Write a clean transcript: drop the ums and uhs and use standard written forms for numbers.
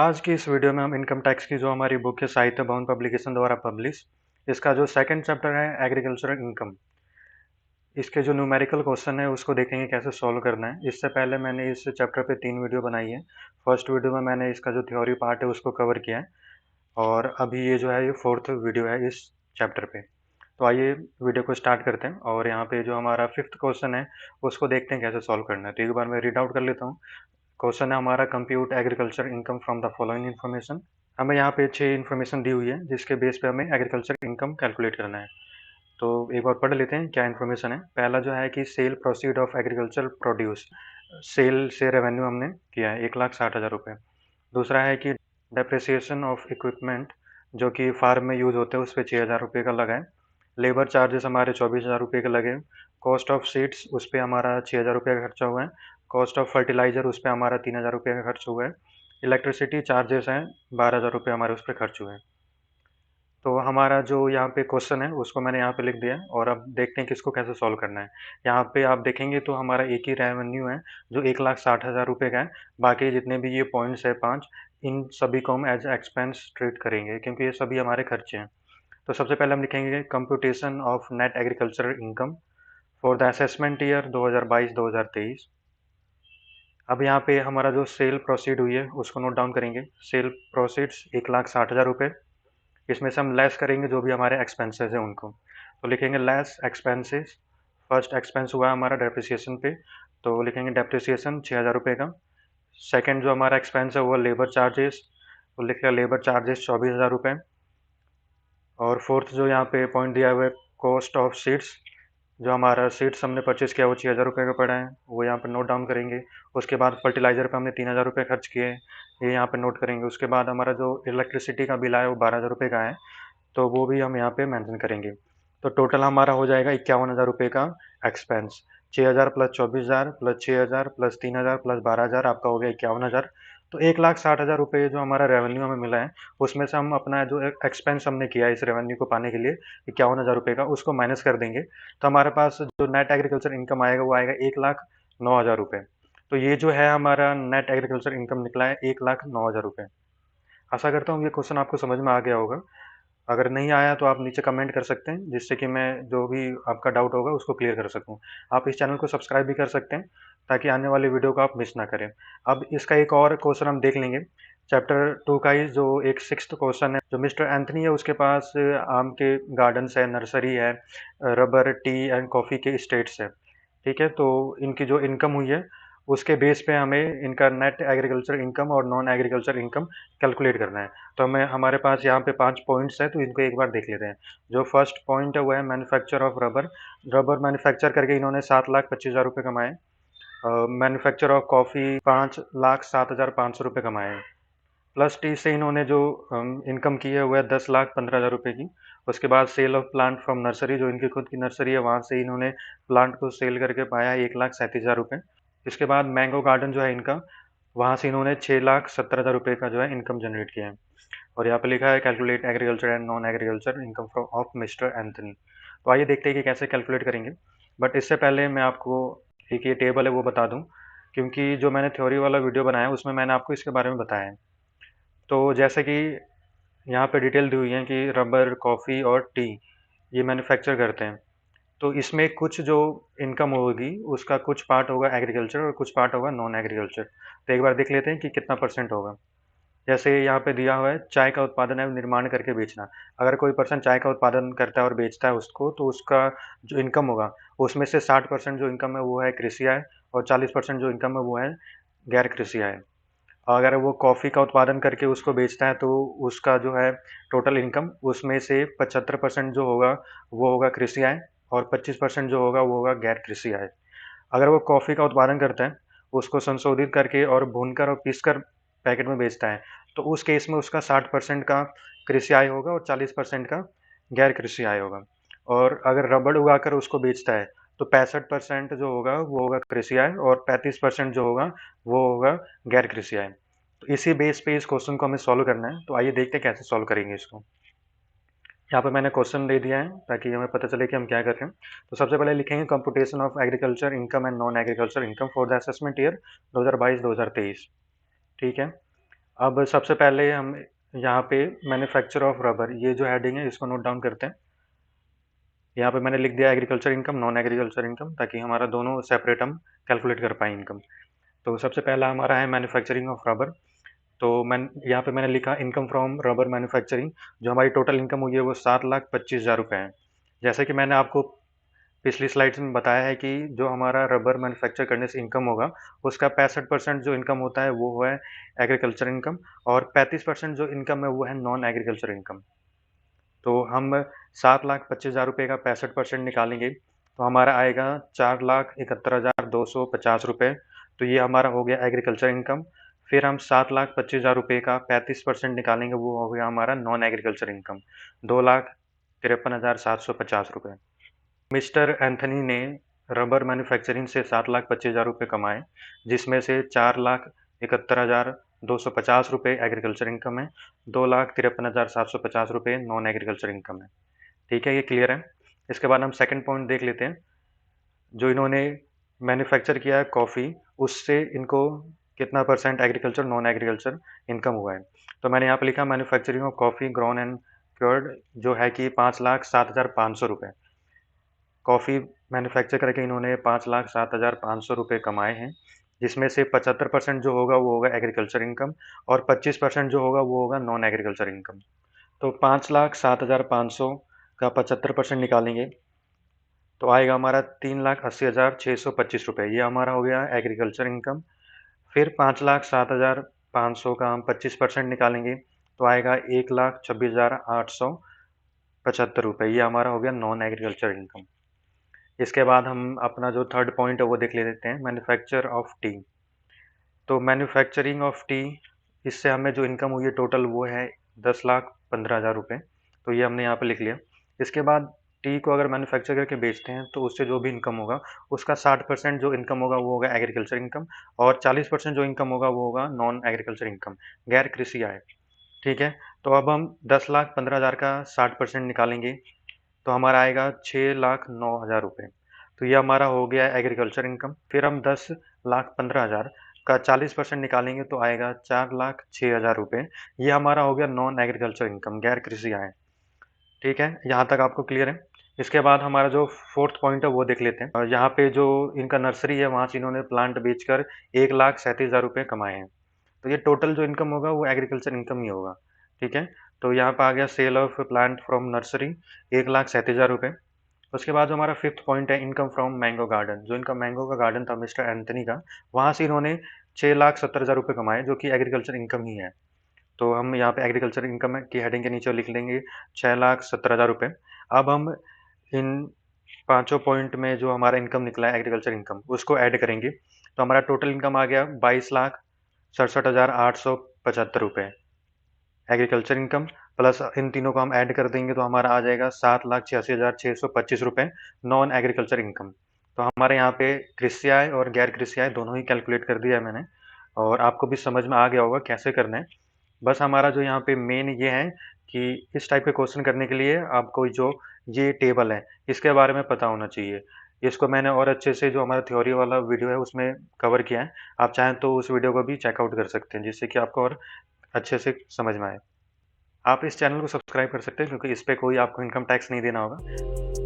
आज की इस वीडियो में हम इनकम टैक्स की जो हमारी बुक है साहित्य भवन पब्लिकेशन द्वारा पब्लिश, इसका जो सेकंड चैप्टर है एग्रीकल्चरल इनकम, इसके जो न्यूमेरिकल क्वेश्चन है उसको देखेंगे कैसे सॉल्व करना है। इससे पहले मैंने इस चैप्टर पे 3 वीडियो बनाई है। फर्स्ट वीडियो में मैंने इसका जो थ्योरी पार्ट है उसको कवर किया है और अभी ये जो है ये फोर्थ वीडियो है इस चैप्टर पे। तो आइए वीडियो को स्टार्ट करते हैं और यहाँ पे जो हमारा फिफ्थ क्वेश्चन है उसको देखते हैं कैसे सॉल्व करना है। तो एक बार मैं रीड आउट कर लेता हूँ। क्वेश्चन है हमारा, compute agriculture income from the following information. हमें यहाँ पे 6 इन्फॉर्मेशन दी हुई है जिसके बेस पे हमें एग्रीकल्चर इनकम कैलकुलेट करना है। तो एक बार पढ़ लेते हैं क्या इन्फॉर्मेशन है। पहला जो है कि sale proceed of agriculture produce, sale से रेवेन्यू हमने किया है 1,60,000 रुपये। दूसरा है कि डेप्रिसिएशन ऑफ इक्विपमेंट जो कि फार्म में यूज होते हैं उस पर 6,000 रुपये का लगा है। लेबर चार्जेस हमारे 24,000 रुपये के लगे। कॉस्ट ऑफ सीड्स उस पर हमारा 6,000 रुपये का खर्चा हुआ है। कॉस्ट ऑफ फर्टिलाइजर उस पर हमारा 3,000 रुपये का खर्च हुआ है। इलेक्ट्रिसिटी चार्जेस हैं 12,000 रुपये हमारे उस पर खर्च हुए हैं। तो हमारा जो यहाँ पे क्वेश्चन है उसको मैंने यहाँ पे लिख दिया है और अब देखते हैं कि इसको कैसे सॉल्व करना है। यहाँ पे आप देखेंगे तो हमारा एक ही रेवेन्यू है जो 1,60,000 रुपये का है। बाकी जितने भी ये पॉइंट्स है 5, इन सभी को हम एज एक्सपेंस ट्रीट करेंगे क्योंकि ये सभी हमारे खर्चे हैं। तो सबसे पहले हम लिखेंगे computation of net agricultural income for the assessment year 2022-2023। अब यहाँ पे हमारा जो सेल प्रोसीड हुई है उसको नोट डाउन करेंगे। सेल प्रोसीड्स 1,60,000 रुपये। इसमें से हम लेस करेंगे जो भी हमारे एक्सपेंसेस हैं उनको। तो लिखेंगे लेस एक्सपेंसेस। फर्स्ट एक्सपेंस हुआ हमारा डेप्रिसिएशन पे, तो लिखेंगे डेप्रिसिएशन 6,000 रुपये का। सेकंड जो हमारा एक्सपेंस है वो लेबर चार्जेस, तो लिखेगा लेबर चार्जेस 24,000 रुपये। और फोर्थ जो यहाँ पे पॉइंट दिया हुआ है कॉस्ट ऑफ सीड्स, जो हमारा सीड्स हमने परचेज़ किया वो 6,000 रुपये का पड़ा है, वो यहाँ पे नोट डाउन करेंगे। उसके बाद फर्टिलाइज़र पे हमने 3,000 रुपये खर्च किए, ये यहाँ पे नोट करेंगे। उसके बाद हमारा जो इलेक्ट्रिसिटी का बिल आया वो 12,000 रुपये का है, तो वो भी हम यहाँ पे मेंशन करेंगे। तो टोटल हमारा हो जाएगा 51,000 रुपये का expense. 6,000 plus 24,000 plus 6,000 plus 3,000 plus 12,000 आपका हो गया 51,000। तो 1,60,000 रुपये जो हमारा रेवेन्यू हमें मिला है उसमें से हम अपना जो एक्सपेंस हमने किया है इस रेवेन्यू को पाने के लिए 51,000 रुपये का, उसको माइनस कर देंगे। तो हमारे पास जो नेट एग्रीकल्चर इनकम आएगा वो आएगा 1,09,000 रुपये। तो ये जो है हमारा नेट एग्रीकल्चर इनकम निकला है 1,09,000 रुपये। आशा करता हूँ ये क्वेश्चन आपको समझ में आ गया होगा। अगर नहीं आया तो आप नीचे कमेंट कर सकते हैं जिससे कि मैं जो भी आपका डाउट होगा उसको क्लियर कर सकूं। आप इस चैनल को सब्सक्राइब भी कर सकते हैं ताकि आने वाली वीडियो को आप मिस ना करें। अब इसका एक और क्वेश्चन हम देख लेंगे। चैप्टर 2 का ही जो एक सिक्स्थ क्वेश्चन है, जो मिस्टर एंथनी है उसके पास आम के गार्डन्स है, नर्सरी है, रबर, टी एंड कॉफ़ी के स्टेट्स है। ठीक है, तो इनकी जो इनकम हुई है उसके बेस पे हमें इनका नेट एग्रीकल्चर इनकम और नॉन एग्रीकल्चर इनकम कैलकुलेट करना है। तो हमें हमारे पास यहाँ पे 5 पॉइंट्स हैं, तो इनको एक बार देख लेते हैं। जो फर्स्ट पॉइंट है वो है manufacture of rubber. Rubber manufacture करके इन्होंने 7,25,000 रुपये कमाए। मैन्युफैक्चर ऑफ कॉफ़ी 5,07,500 रुपये कमाए। प्लस टी से इन्होंने जो इनकम की है वो है 10,15,000 रुपये की। उसके बाद sale of plant from nursery, जो इनकी खुद की नर्सरी है वहाँ से इन्होंने प्लांट को सेल करके पाया है 1,37,000 रुपये। इसके बाद मैंगो गार्डन जो है इनका, वहाँ से इन्होंने 6,70,000 रुपये का जो है इनकम जनरेट किया है। और यहाँ पे लिखा है calculate agriculture and non agriculture income from of mister Anthony. तो आइए देखते हैं कि कैसे कैलकुलेट करेंगे। बट इससे पहले मैं आपको एक ये टेबल है वो बता दूँ, क्योंकि जो मैंने थ्योरी वाला वीडियो बनाया है उसमें मैंने आपको इसके बारे में बताया है। तो जैसे कि यहाँ पे डिटेल दी हुई है कि रबर, कॉफ़ी और टी ये मैन्युफैक्चर करते हैं। तो इसमें कुछ जो इनकम होगी उसका कुछ पार्ट होगा एग्रीकल्चर और कुछ पार्ट होगा नॉन एग्रीकल्चर। तो एक बार देख लेते हैं कि कितना परसेंट होगा। जैसे यहाँ पे दिया हुआ है चाय का उत्पादन एवं निर्माण करके बेचना। अगर कोई पर्सन चाय का उत्पादन करता है और बेचता है उसको, तो उसका जो इनकम होगा उसमें से 60% जो इनकम है वो है कृषि आय और 40% जो इनकम है वो है गैर कृषि आय। अगर वो कॉफ़ी का उत्पादन करके उसको बेचता है तो उसका जो है टोटल इनकम उसमें से 75% जो होगा वो होगा कृषि आय और 25% जो होगा वो होगा गैर कृषि आय। अगर वो कॉफ़ी का उत्पादन करता है, उसको संशोधित करके और भूनकर और पीसकर पैकेट में बेचता है, तो उस केस में उसका 60% का कृषि आय होगा और 40% का गैर कृषि आय होगा। और अगर रबड़ उगाकर उसको बेचता है, तो 65% जो होगा वो होगा कृषि आय और 35% जो होगा वो होगा गैर कृषि आय। तो इसी बेस पे इस क्वेश्चन को हमें सॉल्व करना है। तो आइए देखते हैं कैसे सॉल्व करेंगे इसको। यहाँ पे मैंने क्वेश्चन दे दिया है ताकि हमें पता चले कि हम क्या कर रहे हैं। तो सबसे पहले लिखेंगे computation of agriculture income and non agriculture income for the assessment year 2022-2023। ठीक है। अब सबसे पहले हम यहाँ पे मैन्युफैक्चर ऑफ रबर, ये जो हेडिंग है इसको नोट डाउन करते हैं। यहाँ पे मैंने लिख दिया agriculture income, non agriculture income, ताकि हमारा दोनों सेपरेट हम कैलकुलेट कर पाएँ इनकम। तो सबसे पहला हमारा है मैन्युफैक्चरिंग ऑफ रबर। तो यहाँ पे मैंने लिखा इनकम फ्रॉम रबर मैन्युफैक्चरिंग, जो हमारी टोटल इनकम हुई है वो 7,25,000 रुपये है। जैसे कि मैंने आपको पिछली स्लाइड्स में बताया है कि जो हमारा रबर मैन्युफैक्चर करने से इनकम होगा, उसका 65% जो इनकम होता है वो है एग्रीकल्चर इनकम, और 35% जो इनकम है वो है नॉन एग्रीकल्चर इनकम। तो हम 7,25,000 रुपये का 65% निकालेंगे तो हमारा आएगा 4,71,250 रुपये। तो ये हमारा हो गया एग्रीकल्चर इनकम। फिर हम 7,25,000 रुपये का 35% निकालेंगे, वो हो गया हमारा नॉन एग्रीकल्चर इनकम, 2,53,750 रुपये। मिस्टर एंथनी ने रबर मैन्युफैक्चरिंग से 7,25,000 रुपये कमाए, जिसमें से 4,71,250 रुपये एग्रीकल्चर इनकम है, 2,53,750 रुपये नॉन एग्रीकल्चर इनकम है। ठीक है, ये क्लियर है। इसके बाद हम सेकंड पॉइंट देख लेते हैं। जो इन्होंने मैन्युफैक्चर किया है कॉफ़ी, उससे इनको कितना percent agriculture non agriculture income हुआ है। तो मैंने यहाँ पे लिखा manufacturing of coffee grown and cured, जो है कि 5,07,500 रुपये। कॉफ़ी मैन्युफैक्चर करके इन्होंने 5,07,500 रुपये कमाए हैं, जिसमें से 75% जो होगा वो होगा एग्रीकल्चर इनकम, और 25% जो होगा वो होगा नॉन एग्रीकल्चर इनकम। तो 5,07,500 का 75% निकालेंगे तो आएगा हमारा 3,80,625 रुपये। ये हमारा हो गया एग्रीकल्चर इनकम। फिर 5,07,500 का हम 25% निकालेंगे तो आएगा 1,26,875 रुपये। ये हमारा हो गया नॉन एग्रीकल्चर इनकम। इसके बाद हम अपना जो थर्ड पॉइंट है वो देख लेते हैं, मैन्युफैक्चर ऑफ टी। तो मैन्युफैक्चरिंग ऑफ टी, इससे हमें जो इनकम हुई है टोटल वो है 10,15,000 रुपये। तो ये हमने यहाँ पे लिख लिया। इसके बाद टी को अगर मैन्युफैक्चर करके बेचते हैं तो उससे जो भी इनकम होगा उसका 60% जो इनकम होगा वो होगा एग्रीकल्चर इनकम, और 40% जो इनकम होगा वो होगा नॉन एग्रीकल्चर इनकम, गैर कृषि आय। ठीक है, तो अब हम 10,15,000 का 60% निकालेंगे तो हमारा आएगा 6,09,000 रुपये। तो ये हमारा हो गया एग्रीकल्चर इनकम। फिर हम 10,15,000 का 40% निकालेंगे तो आएगा 4,06,000 रुपये। ये हमारा हो गया नॉन एग्रीकल्चर इनकम, गैर कृषि आय। ठीक है, यहाँ तक आपको क्लियर है। इसके बाद हमारा जो फोर्थ पॉइंट है वो देख लेते हैं। यहाँ पे जो इनका नर्सरी है वहाँ से इन्होंने प्लांट बेचकर 1,37,000 रुपये कमाए हैं। तो ये टोटल जो इनकम होगा वो एग्रीकल्चर इनकम ही होगा। ठीक है, तो यहाँ पे आ गया sale of plant from nursery 1,37,000 रुपये। उसके बाद जो हमारा फिफ्थ पॉइंट है इनकम फ्रॉम मैंगो गार्डन, जो इनका मैंगो का गार्डन था मिस्टर एंथनी का, वहाँ से इन्होंने 6,70,000 रुपये कमाए, जो कि एग्रीकल्चर इनकम ही है। तो हम यहाँ पे एग्रीकल्चर इनकम की हेडिंग के नीचे लिख लेंगे 6,70,000 रुपये। अब हम इन पाँचों पॉइंट में जो हमारा इनकम निकला है एग्रीकल्चर इनकम, उसको ऐड करेंगे तो हमारा टोटल इनकम आ गया 22,67,875 रुपये। एग्रीकल्चर इनकम प्लस इन तीनों को हम ऐड कर देंगे तो हमारा आ जाएगा 7,86,625 रुपये नॉन एग्रीकल्चर इनकम। तो हमारे यहाँ पे कृषि आय और गैर कृषि आय दोनों ही कैलकुलेट कर दिया है मैंने, और आपको भी समझ में आ गया होगा कैसे करना है। बस हमारा जो यहाँ पे मेन ये है कि इस टाइप के क्वेश्चन करने के लिए आपको जो ये टेबल है इसके बारे में पता होना चाहिए। इसको मैंने और अच्छे से जो हमारा थ्योरी वाला वीडियो है उसमें कवर किया है। आप चाहें तो उस वीडियो को भी चेकआउट कर सकते हैं, जिससे कि आपको और अच्छे से समझ में आए। आप इस चैनल को सब्सक्राइब कर सकते हैं क्योंकि इस पे कोई आपको इनकम टैक्स नहीं देना होगा।